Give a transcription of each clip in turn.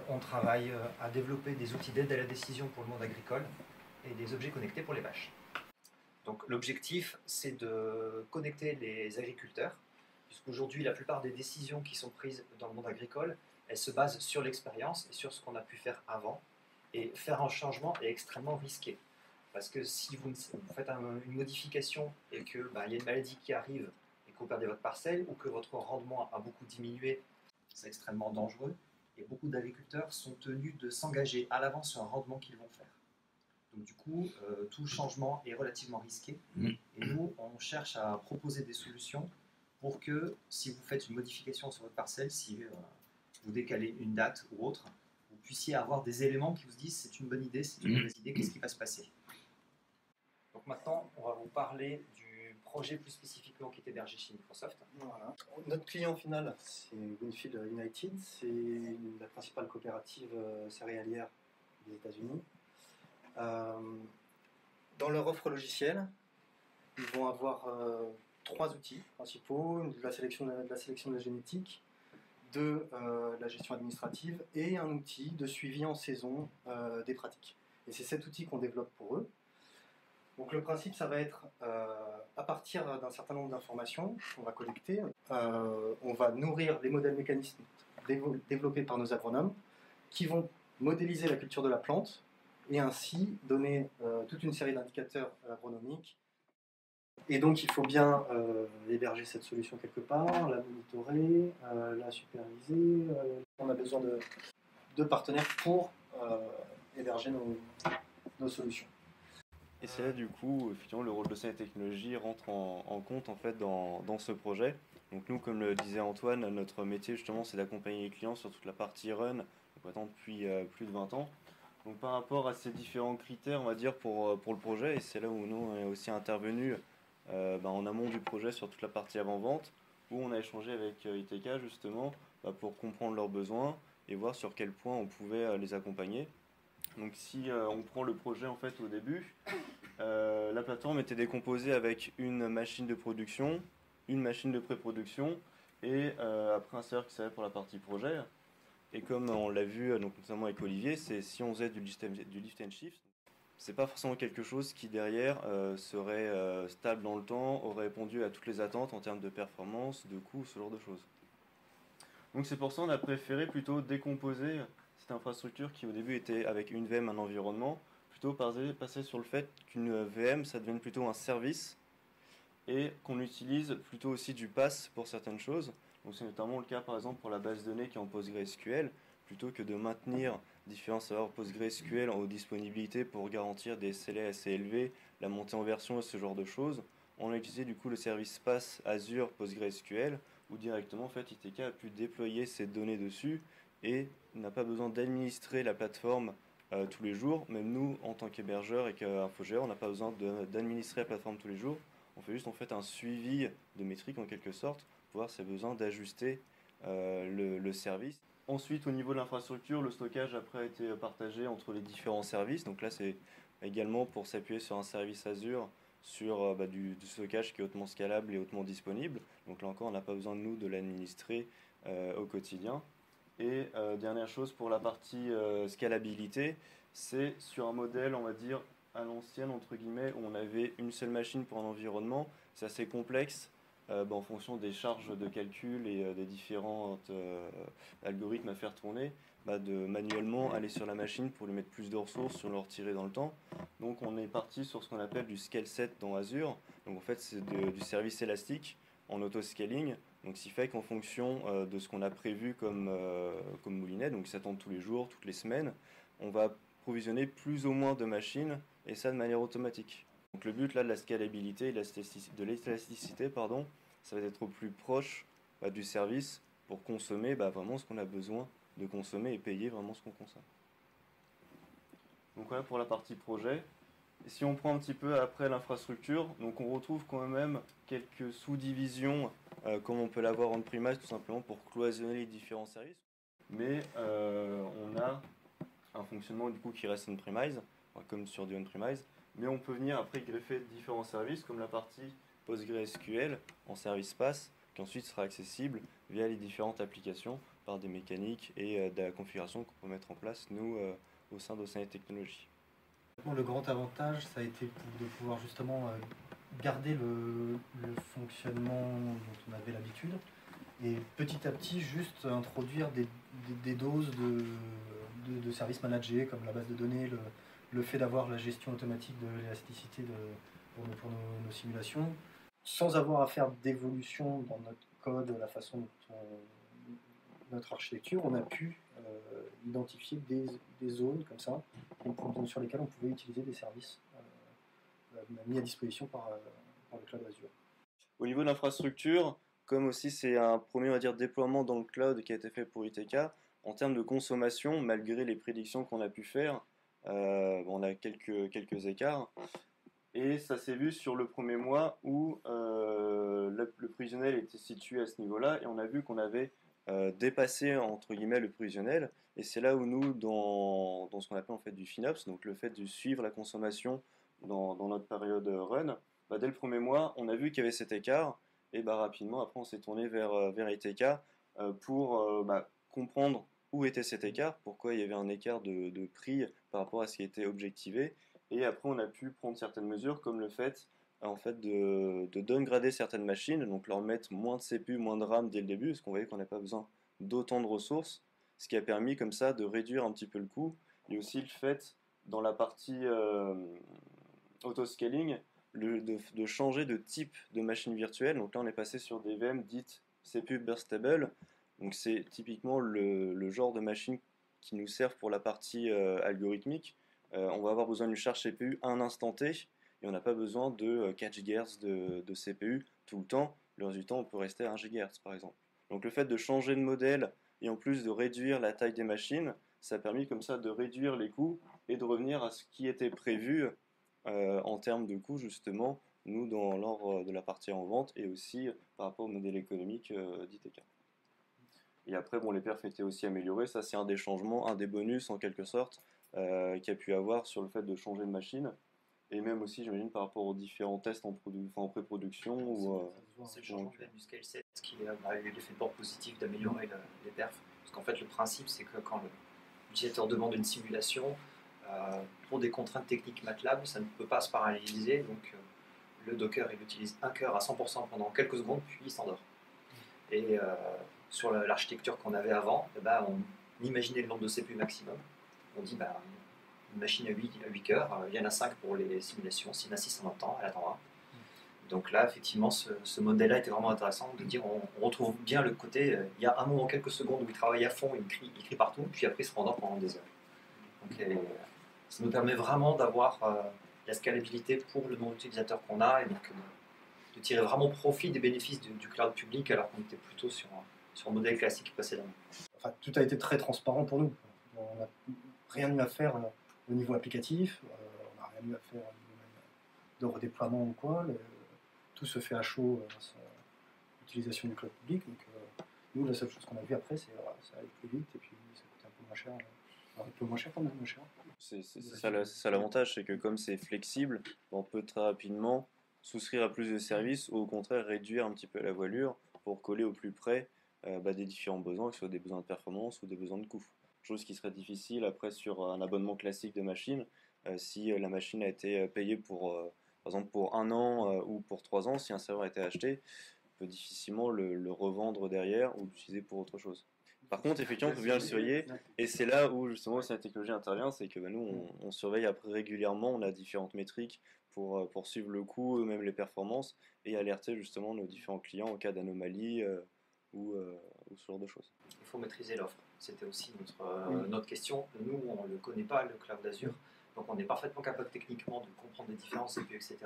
on travaille à développer des outils d'aide à la décision pour le monde agricole et des objets connectés pour les vaches. Donc l'objectif, c'est de connecter les agriculteurs, puisqu'aujourd'hui la plupart des décisions qui sont prises dans le monde agricole, elles se basent sur l'expérience et sur ce qu'on a pu faire avant. Et faire un changement est extrêmement risqué. Parce que si vous faites une modification et qu'il y a une maladie qui arrive et que vous perdez votre parcelle ou que votre rendement a beaucoup diminué, c'est extrêmement dangereux. Et beaucoup d'agriculteurs sont tenus de s'engager à l'avance sur un rendement qu'ils vont faire. Donc du coup, tout changement est relativement risqué. Et nous, on cherche à proposer des solutions pour que si vous faites une modification sur votre parcelle, si vous décalez une date ou autre, vous puissiez avoir des éléments qui vous disent c'est une bonne idée, c'est une mauvaise idée, qu'est-ce qui va se passer. Donc maintenant, on va vous parler du projet plus spécifiquement qui est hébergé chez Microsoft. Voilà. Notre client final, c'est Winfield United, c'est la principale coopérative céréalière des États-Unis. Dans leur offre logicielle, ils vont avoir 3 outils principaux, de la sélection de la génétique, de la gestion administrative et un outil de suivi en saison des pratiques. Et c'est cet outil qu'on développe pour eux. Donc le principe, ça va être, à partir d'un certain nombre d'informations qu'on va collecter, on va nourrir les modèles mécanismes développés par nos agronomes qui vont modéliser la culture de la plante et ainsi donner toute une série d'indicateurs agronomiques. Et donc il faut bien héberger cette solution quelque part, la monitorer, la superviser. On a besoin de partenaires pour héberger nos solutions. Et c'est là du coup, effectivement, le rôle de cette technologie rentre en compte en fait dans ce projet. Donc nous, comme le disait Antoine, notre métier justement c'est d'accompagner les clients sur toute la partie run, maintenant depuis plus de 20 ans. Donc par rapport à ces différents critères, on va dire pour le projet, et c'est là où nous on est aussi intervenu en amont du projet sur toute la partie avant-vente, où on a échangé avec ITK justement pour comprendre leurs besoins et voir sur quel point on pouvait les accompagner. Donc si on prend le projet en fait au début, la plateforme était décomposée avec une machine de production, une machine de pré-production et après un serveur qui servait pour la partie projet. Et comme on l'a vu donc notamment avec Olivier, c'est si on faisait du lift and shift, c'est pas forcément quelque chose qui derrière serait stable dans le temps, aurait répondu à toutes les attentes en termes de performance, de coût, ce genre de choses. Donc c'est pour ça qu'on a préféré plutôt décomposer cette infrastructure qui au début était avec une VM, un environnement, plutôt passer sur le fait qu'une VM ça devienne plutôt un service et qu'on utilise plutôt aussi du PaaS pour certaines choses. Donc c'est notamment le cas par exemple pour la base de données qui est en PostgreSQL, plutôt que de maintenir différents serveurs PostgreSQL en haute disponibilité pour garantir des SLA assez élevés, la montée en version et ce genre de choses. On a utilisé du coup le service PaaS Azure PostgreSQL où directement en fait ITK a pu déployer ses données dessus et n'a pas besoin d'administrer la plateforme tous les jours. Même nous en tant qu'hébergeur et qu'infogéreur, on n'a pas besoin d'administrer la plateforme tous les jours. On fait juste en fait un suivi de métriques en quelque sorte pour voir s'il y a besoin d'ajuster le service. Ensuite, au niveau de l'infrastructure, le stockage après a été partagé entre les différents services. Donc là, c'est également pour s'appuyer sur un service Azure sur du stockage qui est hautement scalable et hautement disponible. Donc là encore, on n'a pas besoin de nous de l'administrer au quotidien. Et dernière chose pour la partie scalabilité, c'est sur un modèle, on va dire, à l'ancienne, entre guillemets, où on avait une seule machine pour un environnement. C'est assez complexe en fonction des charges de calcul et des différents algorithmes à faire tourner, de manuellement aller sur la machine pour lui mettre plus de ressources, sur le retirer dans le temps. Donc on est parti sur ce qu'on appelle du scale set dans Azure. Donc en fait c'est du service élastique en auto-scaling. Donc ce qui fait qu'en fonction de ce qu'on a prévu comme moulinet, donc ça tombe tous les jours, toutes les semaines, on va provisionner plus ou moins de machines et ça de manière automatique. Donc le but là de la scalabilité et de l'élasticité, pardon, ça va être au plus proche du service pour consommer vraiment ce qu'on a besoin de consommer et payer vraiment ce qu'on consomme. Donc voilà pour la partie projet. Et si on prend un petit peu après l'infrastructure, donc on retrouve quand même quelques sous-divisions comme on peut l'avoir en premise tout simplement pour cloisonner les différents services. Mais on a un fonctionnement du coup qui reste on-premise, comme sur du on-premise, mais on peut venir après greffer différents services comme la partie PostgreSQL en service PaaS qui ensuite sera accessible via les différentes applications, plupart des mécaniques et de la configuration qu'on peut mettre en place, nous, au sein d'Océan Technologies. Le grand avantage, ça a été de pouvoir justement garder le fonctionnement dont on avait l'habitude et petit à petit juste introduire des doses de services managés comme la base de données, le fait d'avoir la gestion automatique de l'élasticité pour nos simulations, sans avoir à faire d'évolution dans notre code, la façon dont notre architecture, on a pu identifier des zones comme ça sur lesquelles on pouvait utiliser des services mis à disposition par le cloud Azure. Au niveau de l'infrastructure, comme aussi c'est un premier, on va dire, déploiement dans le cloud qui a été fait pour ITK, en termes de consommation, malgré les prédictions qu'on a pu faire, on a quelques écarts. Et ça s'est vu sur le premier mois où le prévisionnel était situé à ce niveau-là, et on a vu qu'on avait dépassé entre guillemets le prévisionnel. Et c'est là où nous, dans ce qu'on appelle en fait du FinOps, donc le fait de suivre la consommation dans notre période run, dès le premier mois, on a vu qu'il y avait cet écart, et rapidement après on s'est tourné vers ITK pour comprendre où était cet écart, pourquoi il y avait un écart de prix par rapport à ce qui était objectivé. Et après, on a pu prendre certaines mesures, comme le fait, en fait de downgrader certaines machines, donc leur mettre moins de CPU, moins de RAM dès le début, parce qu'on voyait qu'on n'avait pas besoin d'autant de ressources, ce qui a permis comme ça de réduire un petit peu le coût. Et aussi le fait, dans la partie auto-scaling, de changer de type de machine virtuelle. Donc là, on est passé sur des VM dites CPU burstable. Donc c'est typiquement le genre de machine qui nous sert pour la partie algorithmique. On va avoir besoin d'une charge CPU à un instant T et on n'a pas besoin de 4 GHz de CPU tout le temps. Le reste du temps, on peut rester à 1 GHz par exemple. Donc le fait de changer de modèle et en plus de réduire la taille des machines, ça a permis comme ça de réduire les coûts et de revenir à ce qui était prévu en termes de coûts justement, nous lors de la partie en vente et aussi par rapport au modèle économique d'ITK. Et après, les perfs étaient aussi améliorés. Ça, c'est un des changements, un des bonus en quelque sorte, qu'il y a pu avoir sur le fait de changer de machine. Et même aussi, j'imagine, par rapport aux différents tests en pré-production. C'est le changement du scale set qui a eu l'effet de bord positif d'améliorer les perfs. Parce qu'en fait, le principe, c'est que quand l'utilisateur demande une simulation, pour des contraintes techniques MATLAB, ça ne peut pas se paralléliser. Donc, le Docker, il utilise un cœur à 100% pendant quelques secondes, puis il s'endort. Et sur l'architecture qu'on avait avant, on imaginait le nombre de CPU maximum. On dit, une machine à 8 cœurs, il y en a 5 pour les simulations. S'il y en a 6 en même temps, elle attendra. Donc là, effectivement, ce modèle-là était vraiment intéressant de dire, on retrouve bien le côté, il y a un moment, quelques secondes où il travaille à fond, il crie partout, puis après il se rendort pendant des heures. Donc, ça nous permet vraiment d'avoir la scalabilité pour le nombre d'utilisateurs qu'on a et donc de tirer vraiment profit des bénéfices du cloud public alors qu'on était plutôt sur un modèle classique précédemment. Enfin, tout a été très transparent pour nous. On n'a rien eu à faire au niveau applicatif, on n'a rien eu à faire au niveau de redéploiement ou quoi. Tout se fait à chaud grâce à l'utilisation du cloud public. Donc, nous, la seule chose qu'on a vu après, c'est ça allait plus vite et puis ça coûtait un peu moins cher. Un peu moins cher, quand même moins cher. C'est ça l'avantage, c'est que comme c'est flexible, on peut très rapidement souscrire à plus de services ou au contraire réduire un petit peu la voilure pour coller au plus près des différents besoins, que ce soit des besoins de performance ou des besoins de coût. Chose qui serait difficile après sur un abonnement classique de machine, si la machine a été payée pour, par exemple pour 1 an ou pour 3 ans, si un serveur a été acheté, on peut difficilement le revendre derrière ou l'utiliser pour autre chose. Par contre, effectivement, on peut bien le surveiller, et c'est là où justement la technologie intervient, c'est que nous, on surveille après régulièrement, on a différentes métriques pour suivre le coût, même les performances, et alerter justement nos différents clients en cas d'anomalie ou ce genre de choses. Il faut maîtriser l'offre. C'était aussi notre question. Nous, on ne le connaît pas, le cloud Azure, donc on est parfaitement capable techniquement de comprendre les différences, etc.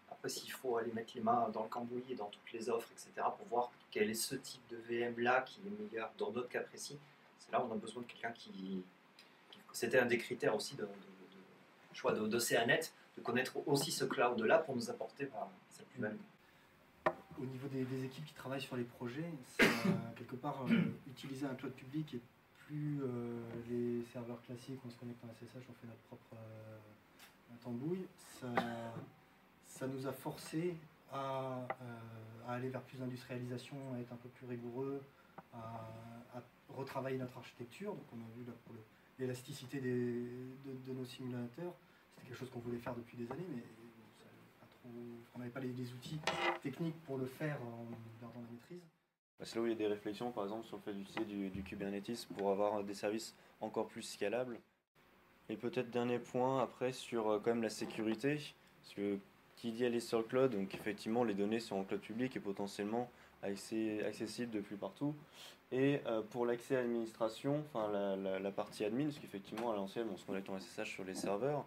Après, s'il faut aller mettre les mains dans le cambouis et dans toutes les offres, etc., pour voir quel est ce type de VM-là qui est meilleur dans notre cas précis, c'est là où on a besoin de quelqu'un qui... C'était un des critères aussi de choix d'Océanet, de connaître aussi ce cloud-là pour nous apporter cette plus-value. Au niveau des équipes qui travaillent sur les projets, quelque part, utiliser un cloud public et plus les serveurs classiques, on se connecte en SSH, on fait notre propre tambouille, ça nous a forcé à aller vers plus d'industrialisation, à être un peu plus rigoureux, à retravailler notre architecture. Donc on a vu là pour l'élasticité de nos simulateurs, c'était quelque chose qu'on voulait faire depuis des années, mais on n'avait pas les outils techniques pour le faire en gardant la maîtrise. C'est là où il y a des réflexions, par exemple, sur le fait d'utiliser du Kubernetes pour avoir des services encore plus scalables. Et peut-être dernier point après sur quand même la sécurité, parce que qui dit aller sur le cloud, donc effectivement les données sont en cloud public et potentiellement accessibles depuis partout. Et pour l'accès à l'administration, enfin la partie admin, parce qu'effectivement à l'ancienne on se connecte en SSH sur les serveurs,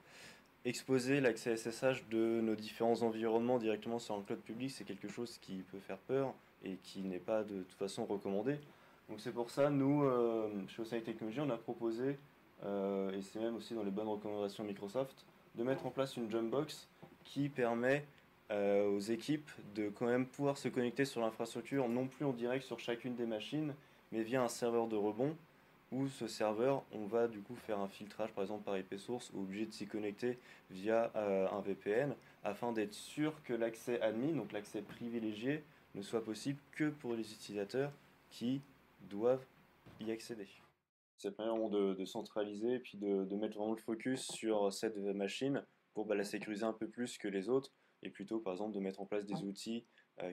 exposer l'accès SSH de nos différents environnements directement sur un cloud public, c'est quelque chose qui peut faire peur et qui n'est pas de toute façon recommandé. Donc c'est pour ça, nous, chez Osai Technologies, on a proposé, et c'est même aussi dans les bonnes recommandations Microsoft, de mettre en place une Jumpbox qui permet aux équipes de quand même pouvoir se connecter sur l'infrastructure, non plus en direct sur chacune des machines, mais via un serveur de rebond, où ce serveur, on va du coup faire un filtrage par exemple par IP source ou obligé de s'y connecter via un VPN afin d'être sûr que l'accès admin, donc l'accès privilégié, ne soit possible que pour les utilisateurs qui doivent y accéder. C'est vraiment de centraliser et puis de mettre vraiment le focus sur cette machine pour la sécuriser un peu plus que les autres et plutôt par exemple de mettre en place des outils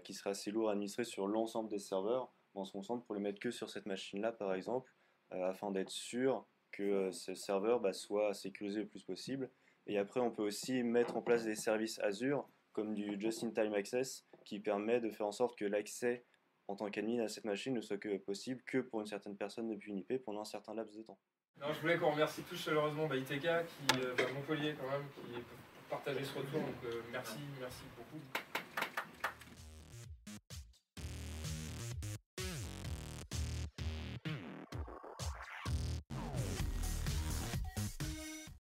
qui seraient assez lourds à administrer sur l'ensemble des serveurs. On se concentre pour les mettre que sur cette machine-là par exemple afin d'être sûr que ce serveur soit sécurisé le plus possible. Et après, on peut aussi mettre en place des services Azure, comme du Just-in-Time Access, qui permet de faire en sorte que l'accès en tant qu'admin à cette machine ne soit que possible que pour une certaine personne depuis une IP pendant un certain laps de temps. Non, je voulais qu'on remercie tous chaleureusement ITK, qui, Montpellier quand même, qui partageait ce retour, donc merci beaucoup.